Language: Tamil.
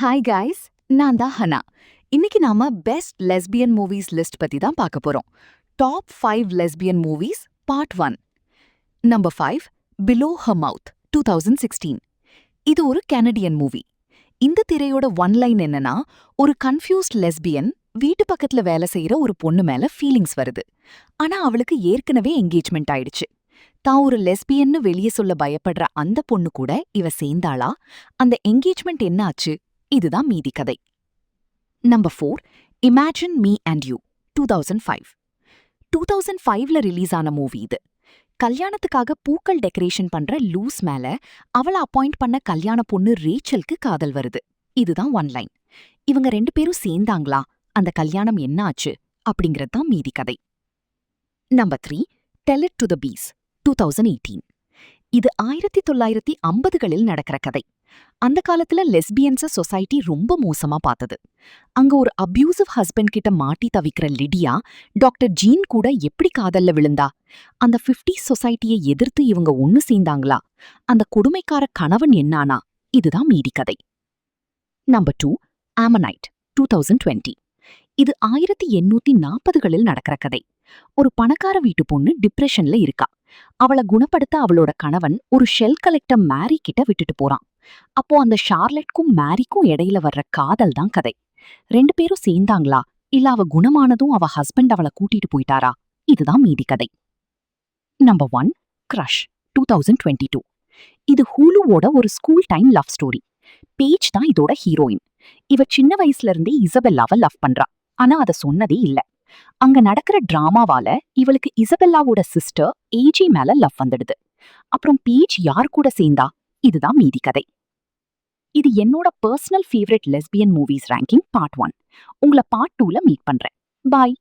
ஹாய் கைஸ், நான் தான் ஹனா. இன்னைக்கு நாம பெஸ்ட் லெஸ்பியன் மூவிஸ் லிஸ்ட் பத்தி தான் பார்க்க போறோம். Top 5 lesbian movies part 1. Number 5, below her mouth 2016. இது ஒரு கனடியன் மூவி. இந்த திரையோட ஒன்லைன் என்னன்னா, ஒரு கன்ஃபியூஸ்ட் லெஸ்பியன் வீட்டு பக்கத்துல வேலை செய்யற ஒரு பொண்ணு மேல ஃபீலிங்ஸ் வருது. ஆனா அவளுக்கு ஏற்கனவே என்கேஜ்மெண்ட் ஆயிடுச்சு. தான் ஒரு லெஸ்பியன்னு வெளியே சொல்ல பயப்படுற அந்த பொண்ணு கூட இவ சேர்ந்தாளா? அந்த என்கேஜ்மெண்ட் என்ன ஆச்சு? இதுதான் மீதி கதை. Number 4, imagine me and you 2005. 2005ல ரிலீஸ் ஆன மூவி இது. கல்யாணத்துக்காக பூக்கள் டெக்கரேஷன் பண்ற லூஸ் மேல அவளை அப்பாயிண்ட் பண்ண கல்யாண பொண்ணு ரேச்சலுக்கு காதல் வருது. இதுதான் ஒன்லைன். இவங்க 2 பேரும் சேர்ந்தாங்களா? அந்த கல்யாணம் என்ன ஆச்சு? அப்படிங்கிறது தான் மீதி கதை. Number 3, tell it to the peace 2018. இது 1950களில் நடக்கிற கதை. அந்த காலத்துல லெஸ்பியன்ஸ சொசைட்டி ரொம்ப மோசமா பார்த்தது. அங்க ஒரு அப்யூசிவ் ஹஸ்பண்ட் கிட்ட மாட்டி தவிக்கிற லிடியா டாக்டர் ஜீன் கூட எப்படி காதல்ல விழுந்தா? அந்த 50s சொசைட்டியை எதிர்த்து இவங்க ஒன்னு சேர்ந்தாங்களா? அந்த கொடுமைக்கார கணவன் என்னானா? இதுதான் மீதி கதை. நம்பர் 2, ஆமனைட் 2020. இது 1840களில் நடக்கிற கதை. ஒரு பணக்கார வீட்டு பொண்ணு டிப்ரெஷன்ல இருக்கா. அவளை குணப்படுத்த அவளோட கணவன் ஒரு ஷெல் கலெக்டர் மேரி கிட்ட விட்டுட்டு போறான். அப்போ அந்த ஷார்லெட்க்கும் மேரிக்கும் இடையில வர்ற காதல் தான் கதை. 2 பேரும் சேர்ந்தாங்களா? இல்ல அவ குணமானதும் அவ ஹஸ்பண்ட் அவளை கூட்டிட்டு போயிட்டாரா? இதுதான் மீதி கதை. Number 1, crush 2022. இது ஹூலுவோட ஒரு school time love story. Page தான் இதோட ஹீரோயின். இவ சின்ன வயசுல இருந்தே இசபெல்லாவை லவ் பண்றா. ஆனா அத சொன்னதே இல்ல. அங்க நடக்கிற டிராமாவால இவளுக்கு இசபெல்லாவோட சிஸ்டர் ஏஜி மேல லவ் வந்துடுது. அப்புறம் பேஜ் யார் கூட சேர்ந்தா? இதுதான் மீதி கதை. இது என்னோட personal favourite lesbian movies ranking part 1. உங்களை பார்ட் 2ல மீட் பண்றேன். பாய்.